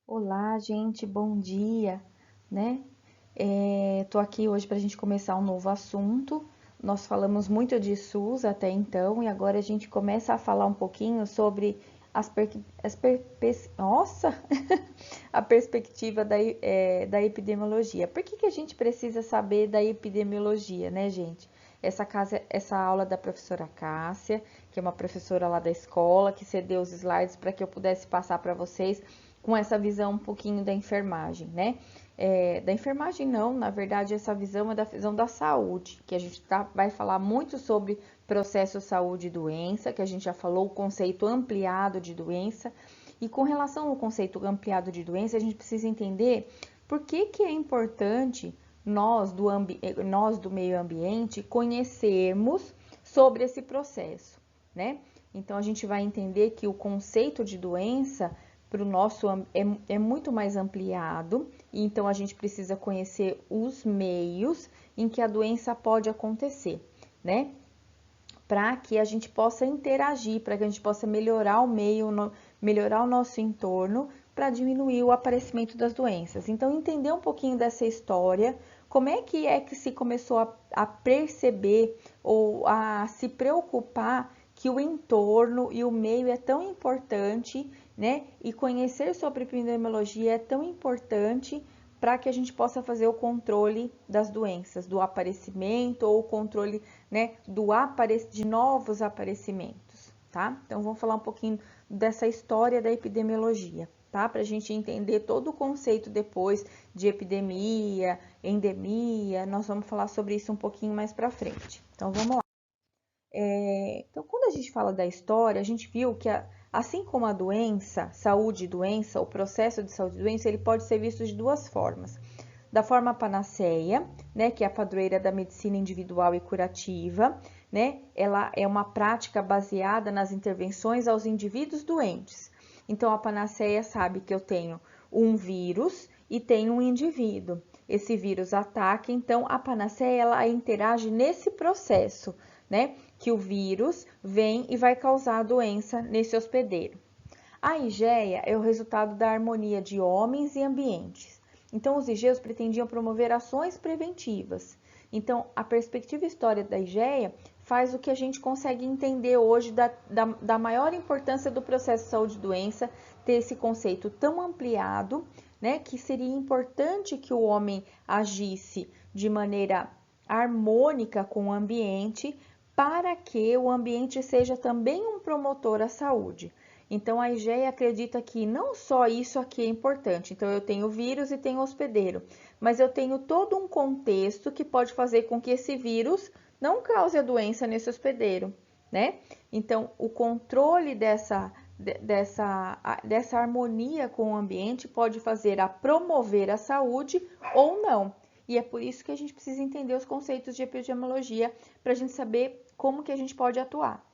Olá, gente, bom dia, né? Tô aqui hoje para a gente começar um novo assunto. Nós falamos muito de SUS até então e agora a gente começa a falar um pouquinho sobre nossa, a perspectiva da epidemiologia. Por que a gente precisa saber da epidemiologia, né, gente? Essa aula da professora Cássia, que é uma professora lá da escola, que cedeu os slides para que eu pudesse passar para vocês com essa visão um pouquinho da enfermagem, né? Da enfermagem não, na verdade essa visão é da visão da saúde, que a gente vai falar muito sobre processo saúde e doença, que a gente já falou o conceito ampliado de doença, e com relação ao conceito ampliado de doença, a gente precisa entender por que é importante nós do meio ambiente conhecermos sobre esse processo, né? Então a gente vai entender que o conceito de doença para o nosso é muito mais ampliado, e então a gente precisa conhecer os meios em que a doença pode acontecer, né? Para que a gente possa interagir, para que a gente possa melhorar o meio, melhorar o nosso entorno, para diminuir o aparecimento das doenças. Então, entender um pouquinho dessa história, como é que se começou a perceber ou a se preocupar que o entorno e o meio é tão importante, né? E conhecer sobre epidemiologia é tão importante para que a gente possa fazer o controle das doenças, do aparecimento ou o controle, né, de novos aparecimentos, tá? Então, vamos falar um pouquinho dessa história da epidemiologia, tá? Para a gente entender todo o conceito depois de epidemia, endemia, nós vamos falar sobre isso um pouquinho mais para frente. Então, vamos lá. Então, quando a gente fala da história, a gente viu que, assim como a doença, saúde e doença, o processo de saúde e doença, ele pode ser visto de duas formas. Da forma panaceia, né, que é a padroeira da medicina individual e curativa, né? Ela é uma prática baseada nas intervenções aos indivíduos doentes. Então, a panaceia sabe que eu tenho um vírus e tenho um indivíduo. Esse vírus ataca, então a panaceia ela interage nesse processo, né? Que o vírus vem e vai causar a doença nesse hospedeiro. A IGEA é o resultado da harmonia de homens e ambientes. Então, os IGEUs pretendiam promover ações preventivas. Então, a perspectiva histórica da IGEA faz o que a gente consegue entender hoje da maior importância do processo de saúde e doença, ter esse conceito tão ampliado, né, que seria importante que o homem agisse de maneira harmônica com o ambiente, para que o ambiente seja também um promotor à saúde. Então, a IGEA acredita que não só isso aqui é importante, então eu tenho vírus e tenho hospedeiro, mas eu tenho todo um contexto que pode fazer com que esse vírus não cause a doença nesse hospedeiro, né? Então, o controle dessa harmonia com o ambiente pode fazer a promover a saúde ou não. E é por isso que a gente precisa entender os conceitos de epidemiologia para a gente saber como que a gente pode atuar,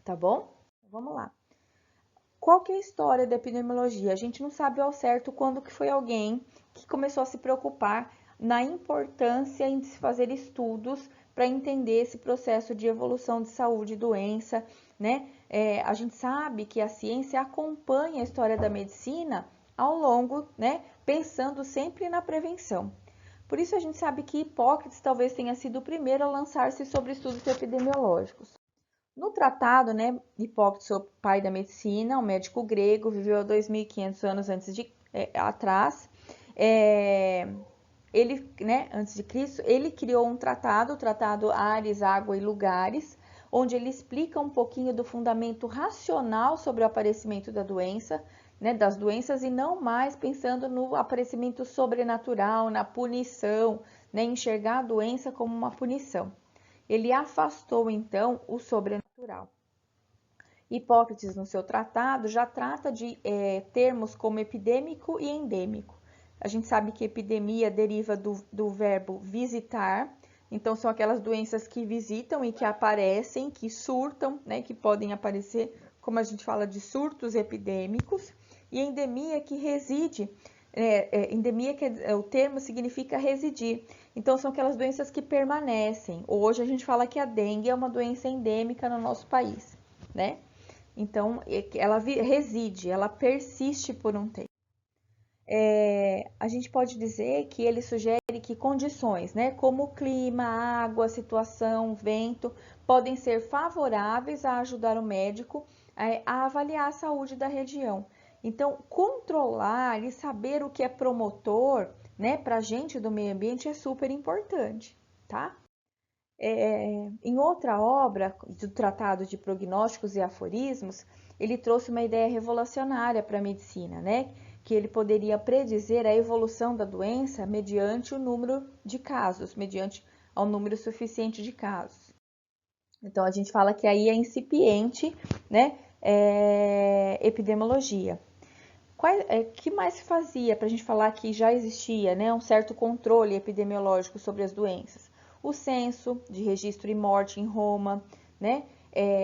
tá bom? Vamos lá. Qual que é a história da epidemiologia? A gente não sabe ao certo quando que foi alguém que começou a se preocupar na importância em se fazer estudos para entender esse processo de evolução de saúde e doença, né? A gente sabe que a ciência acompanha a história da medicina ao longo, né? Pensando sempre na prevenção. Por isso a gente sabe que Hipócrates talvez tenha sido o primeiro a lançar-se sobre estudos epidemiológicos. No tratado, né, Hipócrates, o pai da medicina, um médico grego, viveu há 2.500 anos atrás. Ele, né, antes de Cristo, ele criou um tratado, o Tratado Ares, Água e Lugares, onde ele explica um pouquinho do fundamento racional sobre o aparecimento da doença, né, das doenças, e não mais pensando no aparecimento sobrenatural, na punição, né, enxergar a doença como uma punição. Ele afastou, então, o sobrenatural. Hipócrates, no seu tratado, já trata de termos como epidêmico e endêmico. A gente sabe que epidemia deriva do verbo visitar, então são aquelas doenças que visitam e que aparecem, que surtam, né, que podem aparecer, como a gente fala de surtos epidêmicos, e endemia que reside, endemia que o termo significa residir. Então são aquelas doenças que permanecem. Hoje a gente fala que a dengue é uma doença endêmica no nosso país, né? Então ela reside, ela persiste por um tempo. A gente pode dizer que ele sugere que condições, né, como o clima, água, situação, vento, podem ser favoráveis a ajudar o médico a avaliar a saúde da região. Então, controlar e saber o que é promotor, né, para a gente do meio ambiente é super importante, tá? Em outra obra do Tratado de Prognósticos e Aforismos, ele trouxe uma ideia revolucionária para a medicina, né? Que ele poderia predizer a evolução da doença mediante o número de casos, mediante ao número suficiente de casos. Então, a gente fala que aí é incipiente, né? Epidemiologia. Que mais se fazia para a gente falar que já existia, né, um certo controle epidemiológico sobre as doenças? O censo de registro e morte em Roma, né?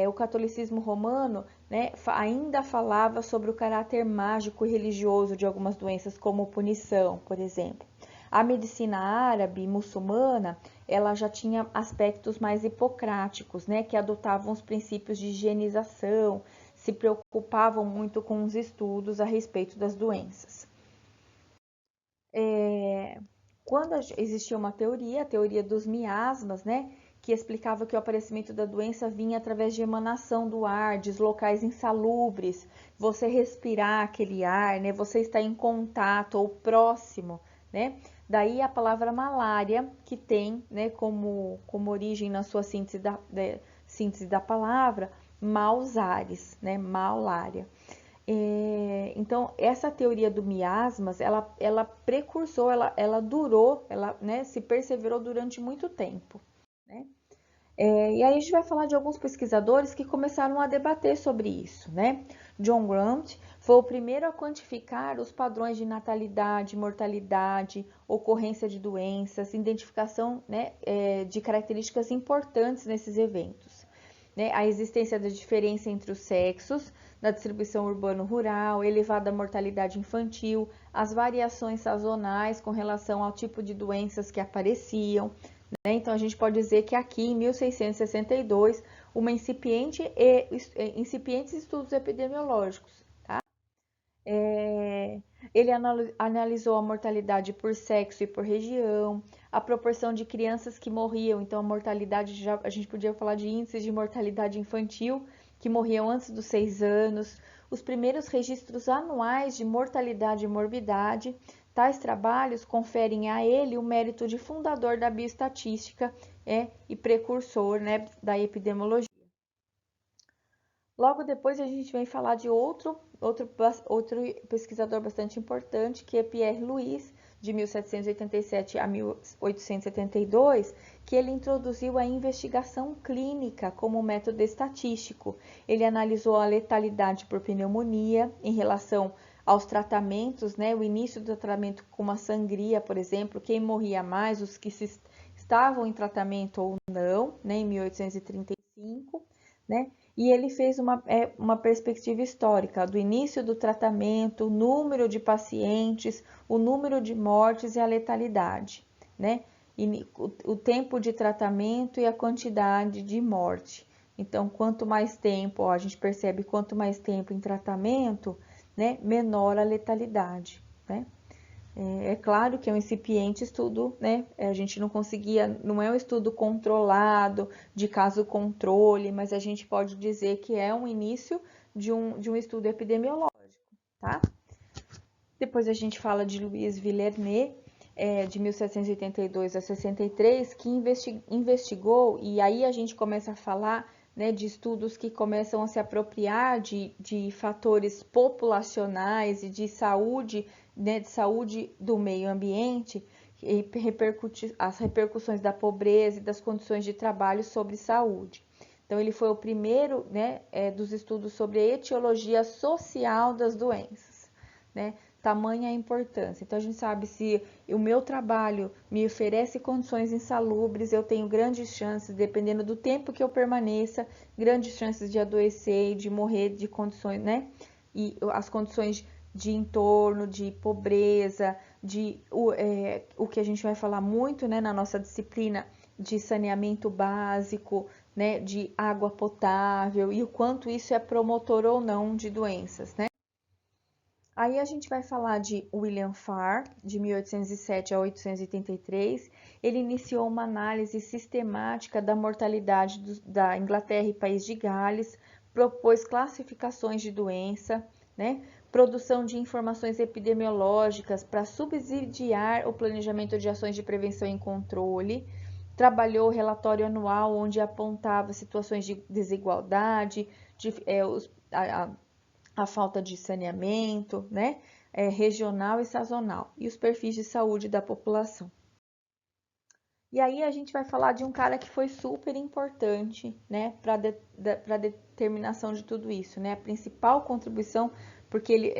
O catolicismo romano, né, ainda falava sobre o caráter mágico e religioso de algumas doenças, como punição, por exemplo. A medicina árabe muçulmana, ela já tinha aspectos mais hipocráticos, né, que adotavam os princípios de higienização, se preocupavam muito com os estudos a respeito das doenças. Quando existia uma teoria, a teoria dos miasmas, né, que explicava que o aparecimento da doença vinha através de emanação do ar, de locais insalubres, você respirar aquele ar, né, você está em contato ou próximo, né? Daí a palavra malária, que tem, né, como origem na sua síntese da palavra, maus ares, né, malária. Então, essa teoria do miasmas, ela precursou, ela durou, ela, né, se perseverou durante muito tempo, né? E aí a gente vai falar de alguns pesquisadores que começaram a debater sobre isso, né? John Grant foi o primeiro a quantificar os padrões de natalidade, mortalidade, ocorrência de doenças, identificação, né, de características importantes nesses eventos, né? A existência da diferença entre os sexos, da distribuição urbano-rural, elevada mortalidade infantil, as variações sazonais com relação ao tipo de doenças que apareciam, né? Então, a gente pode dizer que aqui, em 1662, uma incipientes estudos epidemiológicos, tá? Ele analisou a mortalidade por sexo e por região, a proporção de crianças que morriam, então a mortalidade, a gente podia falar de índices de mortalidade infantil, que morriam antes dos 6 anos, os primeiros registros anuais de mortalidade e morbidade. Tais trabalhos conferem a ele o mérito de fundador da bioestatística e precursor, né, da epidemiologia. Logo depois a gente vem falar de outro pesquisador bastante importante, que é Pierre Louis, de 1787 a 1872, que ele introduziu a investigação clínica como método estatístico. Ele analisou a letalidade por pneumonia em relação aos tratamentos, né, o início do tratamento com uma sangria, por exemplo, quem morria mais, os que estavam em tratamento ou não, né, em 1835, né? E ele fez uma perspectiva histórica do início do tratamento, o número de pacientes, o número de mortes e a letalidade, né? E o tempo de tratamento e a quantidade de morte. Então, quanto mais tempo, a gente percebe quanto mais tempo em tratamento, né, menor a letalidade, né? É claro que é um incipiente estudo, né? A gente não conseguia, não é um estudo controlado, de caso controle, mas a gente pode dizer que é um início de um estudo epidemiológico, tá? Depois a gente fala de Louis Villernet, de 1782 a 63, que investigou, e aí a gente começa a falar, né, de estudos que começam a se apropriar de fatores populacionais e de saúde, né, de saúde do meio ambiente, e as repercussões da pobreza e das condições de trabalho sobre saúde. Então, ele foi o primeiro, né, dos estudos sobre a etiologia social das doenças, né? Tamanha a importância. Então, a gente sabe se o meu trabalho me oferece condições insalubres, eu tenho grandes chances, dependendo do tempo que eu permaneça, grandes chances de adoecer e de morrer de condições, né? E as condições de entorno, de pobreza, o que a gente vai falar muito, né, na nossa disciplina de saneamento básico, né, de água potável e o quanto isso é promotor ou não de doenças, né? Aí a gente vai falar de William Farr, de 1807 a 1883. Ele iniciou uma análise sistemática da mortalidade da Inglaterra e País de Gales, propôs classificações de doença, né? Produção de informações epidemiológicas para subsidiar o planejamento de ações de prevenção e controle. Trabalhou o relatório anual onde apontava situações de desigualdade, a falta de saneamento, né, regional e sazonal, e os perfis de saúde da população. E aí a gente vai falar de um cara que foi super importante, né, para a determinação de tudo isso, né, a principal contribuição porque ele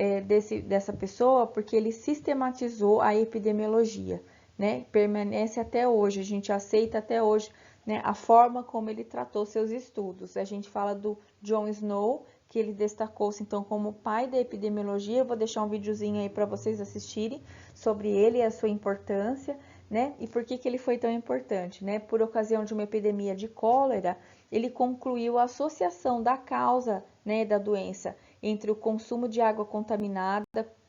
dessa pessoa, porque ele sistematizou a epidemiologia, né, permanece até hoje, a gente aceita até hoje, né, a forma como ele tratou seus estudos. A gente fala do John Snow, que ele destacou-se então como pai da epidemiologia. Eu vou deixar um videozinho aí para vocês assistirem sobre ele e a sua importância, né? E por que ele foi tão importante, né? Por ocasião de uma epidemia de cólera, ele concluiu a associação da causa, né, da doença entre o consumo de água contaminada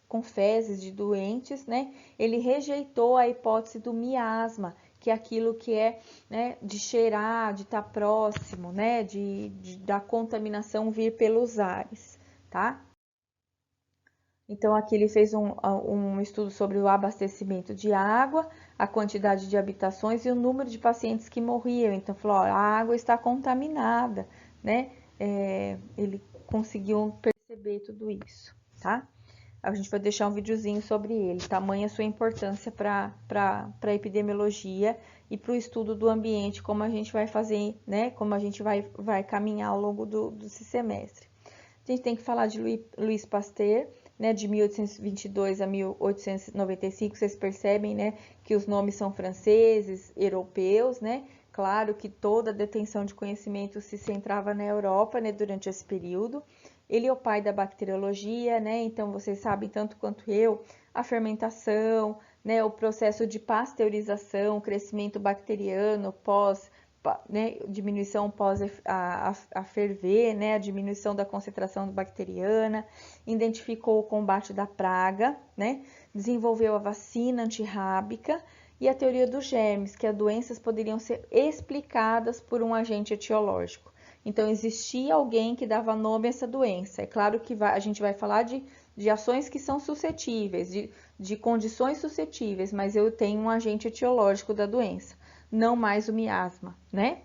com fezes de doentes, né? Ele rejeitou a hipótese do miasma, que é aquilo que é, né, de cheirar, de estar próximo, né, da contaminação vir pelos ares, tá? Então, aqui ele fez um estudo sobre o abastecimento de água, a quantidade de habitações e o número de pacientes que morriam. Então, falou, ó, a água está contaminada, né? Ele conseguiu perceber tudo isso, tá? A gente vai deixar um videozinho sobre ele, tamanha sua importância para a epidemiologia e para o estudo do ambiente, como a gente vai fazer, né? Como a gente vai caminhar ao longo do semestre. A gente tem que falar de Louis Pasteur, né, de 1822 a 1895, vocês percebem, né, que os nomes são franceses, europeus, né? Claro que toda a detenção de conhecimento se centrava na Europa, né, durante esse período. Ele é o pai da bacteriologia, né? Então vocês sabem tanto quanto eu a fermentação, né, o processo de pasteurização, o crescimento bacteriano pós, né, diminuição pós a ferver, né, a diminuição da concentração bacteriana, identificou o combate da praga, né, desenvolveu a vacina antirrábica e a teoria dos germes, que as doenças poderiam ser explicadas por um agente etiológico. Então, existia alguém que dava nome a essa doença. É claro que a gente vai falar de ações que são suscetíveis, de condições suscetíveis, mas eu tenho um agente etiológico da doença, não mais o miasma, né?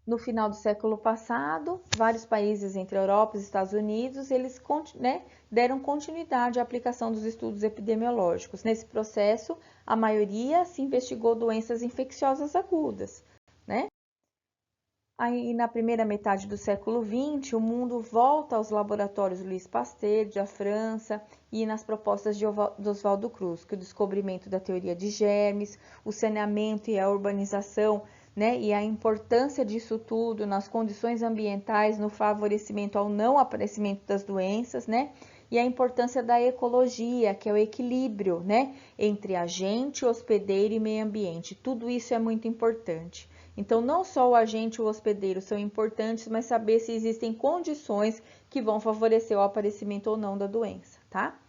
No final do século passado, vários países entre a Europa e os Estados Unidos, eles, né, deram continuidade à aplicação dos estudos epidemiológicos. Nesse processo, a maioria se investigou doenças infecciosas agudas, né? Aí, na primeira metade do século XX, o mundo volta aos laboratórios Louis Pasteur, da França, e nas propostas de Oswaldo Cruz, que o descobrimento da teoria de germes, o saneamento e a urbanização, né, e a importância disso tudo nas condições ambientais, no favorecimento ao não aparecimento das doenças, né, e a importância da ecologia, que é o equilíbrio, né, entre agente, hospedeiro e meio ambiente. Tudo isso é muito importante. Então, não só o agente e o hospedeiro são importantes, mas saber se existem condições que vão favorecer o aparecimento ou não da doença, tá?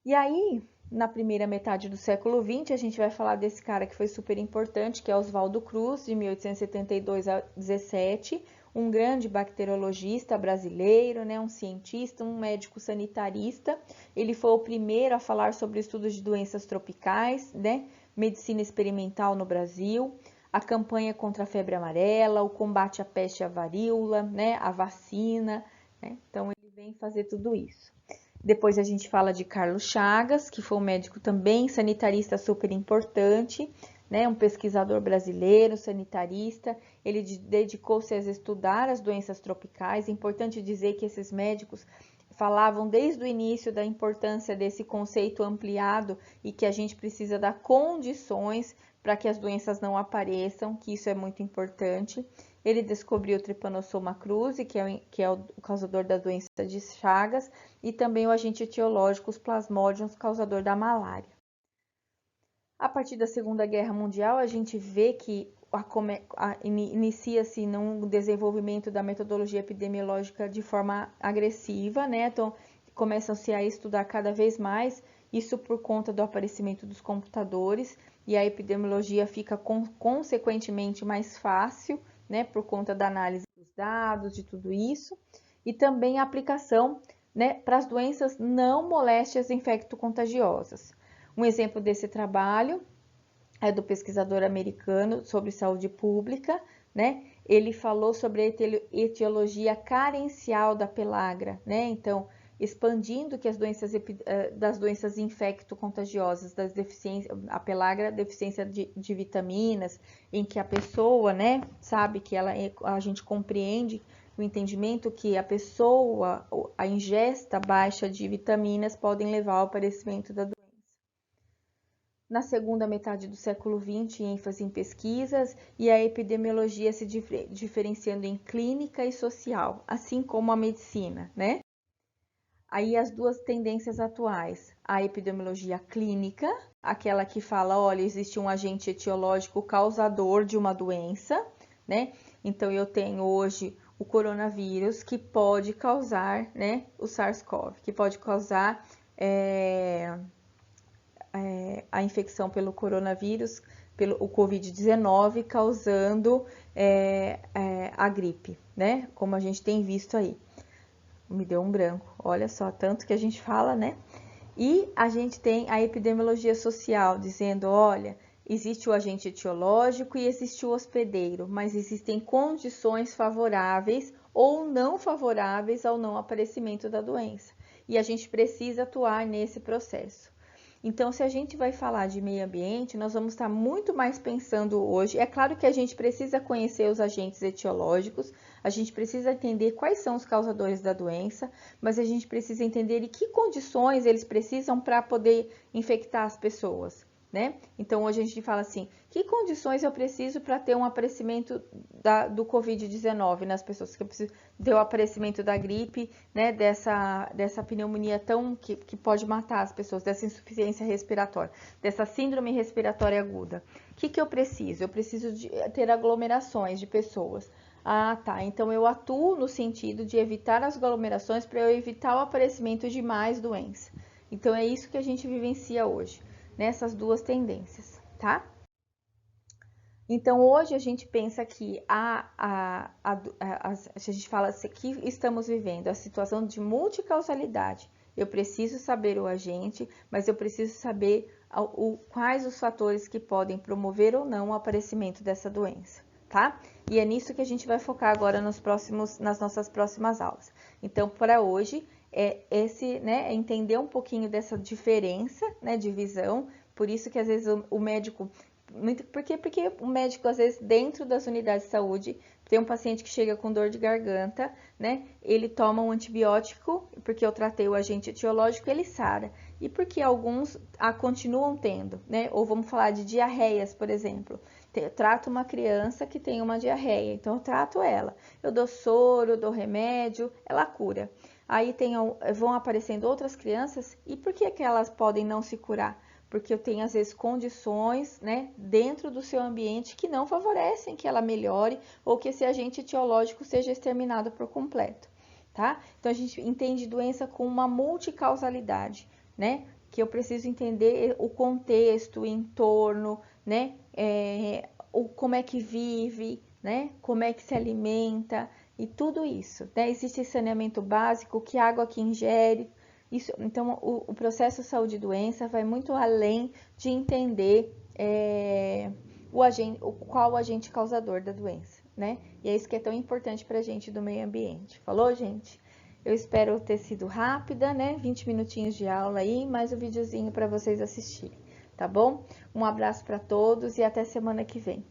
E aí, na primeira metade do século XX, a gente vai falar desse cara que foi super importante, que é Oswaldo Cruz, de 1872 a 17, um grande bacteriologista brasileiro, né, um cientista, um médico sanitarista. Ele foi o primeiro a falar sobre estudos de doenças tropicais, né, medicina experimental no Brasil, a campanha contra a febre amarela, o combate à peste e à varíola, né, a vacina, né? Então ele vem fazer tudo isso. Depois a gente fala de Carlos Chagas, que foi um médico também sanitarista super importante, né, um pesquisador brasileiro, sanitarista. Ele dedicou-se a estudar as doenças tropicais. É importante dizer que esses médicos falavam desde o início da importância desse conceito ampliado e que a gente precisa dar condições para que as doenças não apareçam, que isso é muito importante. Ele descobriu o Trypanosoma cruzi, que é o causador da doença de Chagas, e também o agente etiológico, os plasmódios, causador da malária. A partir da Segunda Guerra Mundial, a gente vê que inicia-se num desenvolvimento da metodologia epidemiológica de forma agressiva, né? Então, começam-se a estudar cada vez mais, isso por conta do aparecimento dos computadores, e a epidemiologia fica consequentemente mais fácil, né, por conta da análise dos dados, de tudo isso, e também a aplicação, né, para as doenças não moléstias infecto-contagiosas. Um exemplo desse trabalho é do pesquisador americano sobre saúde pública, né? Ele falou sobre a etiologia carencial da pelagra, né? Então, expandindo que as doenças das doenças infecto-contagiosas, das deficiências, a pelagra, deficiência de vitaminas, em que a pessoa, né, sabe que a gente compreende o entendimento que a pessoa, a ingesta baixa de vitaminas podem levar ao aparecimento da doença. Na segunda metade do século XX, ênfase em pesquisas e a epidemiologia se diferenciando em clínica e social, assim como a medicina, né? Aí as duas tendências atuais, a epidemiologia clínica, aquela que fala, olha, existe um agente etiológico causador de uma doença, né? Então eu tenho hoje o coronavírus que pode causar, né, o SARS-CoV, que pode causar a infecção pelo coronavírus, pelo Covid-19, causando a gripe, né? Como a gente tem visto aí. Me deu um branco, olha só, tanto que a gente fala, né? E a gente tem a epidemiologia social, dizendo, olha, existe o agente etiológico e existe o hospedeiro, mas existem condições favoráveis ou não favoráveis ao não aparecimento da doença. E a gente precisa atuar nesse processo. Então, se a gente vai falar de meio ambiente, nós vamos estar muito mais pensando hoje. É claro que a gente precisa conhecer os agentes etiológicos, a gente precisa entender quais são os causadores da doença, mas a gente precisa entender em que condições eles precisam para poder infectar as pessoas, né? Então, hoje a gente fala assim, que condições eu preciso para ter um aparecimento do Covid-19 nas pessoas? Que eu preciso ter o aparecimento da gripe, né? Dessa pneumonia que pode matar as pessoas, dessa insuficiência respiratória, dessa síndrome respiratória aguda. O que eu preciso? Eu preciso ter aglomerações de pessoas. Ah, tá. Então, eu atuo no sentido de evitar as aglomerações para eu evitar o aparecimento de mais doenças. Então, é isso que a gente vivencia hoje, nessas duas tendências, tá? Então, hoje a gente pensa que a gente fala que estamos vivendo a situação de multicausalidade. Eu preciso saber o agente, mas eu preciso saber quais os fatores que podem promover ou não o aparecimento dessa doença, tá? E é nisso que a gente vai focar agora nas nossas próximas aulas. Então, para hoje, né, é entender um pouquinho dessa diferença, né, de visão. Por isso que às vezes o médico... Porque o médico, às vezes, dentro das unidades de saúde, tem um paciente que chega com dor de garganta, né? Ele toma um antibiótico, porque eu tratei o agente etiológico, ele sara. E porque alguns continuam tendo, né? Ou vamos falar de diarreias, por exemplo. Eu trato uma criança que tem uma diarreia, então eu trato ela. Eu dou soro, eu dou remédio, ela cura. Aí vão aparecendo outras crianças, e por que elas podem não se curar? Porque eu tenho, às vezes, condições, né, dentro do seu ambiente que não favorecem que ela melhore ou que esse agente etiológico seja exterminado por completo, tá? Então, a gente entende doença com uma multicausalidade, né? Que eu preciso entender o contexto, o entorno, né? Como é que vive, né? Como é que se alimenta e tudo isso, né? Existe saneamento básico, que água que ingere. Isso, então, o processo saúde e doença vai muito além de entender qual o agente causador da doença, né? E é isso que é tão importante para a gente do meio ambiente. Falou, gente? Eu espero ter sido rápida, né? 20 minutinhos de aula aí, mais um videozinho para vocês assistirem, tá bom? Um abraço para todos e até semana que vem.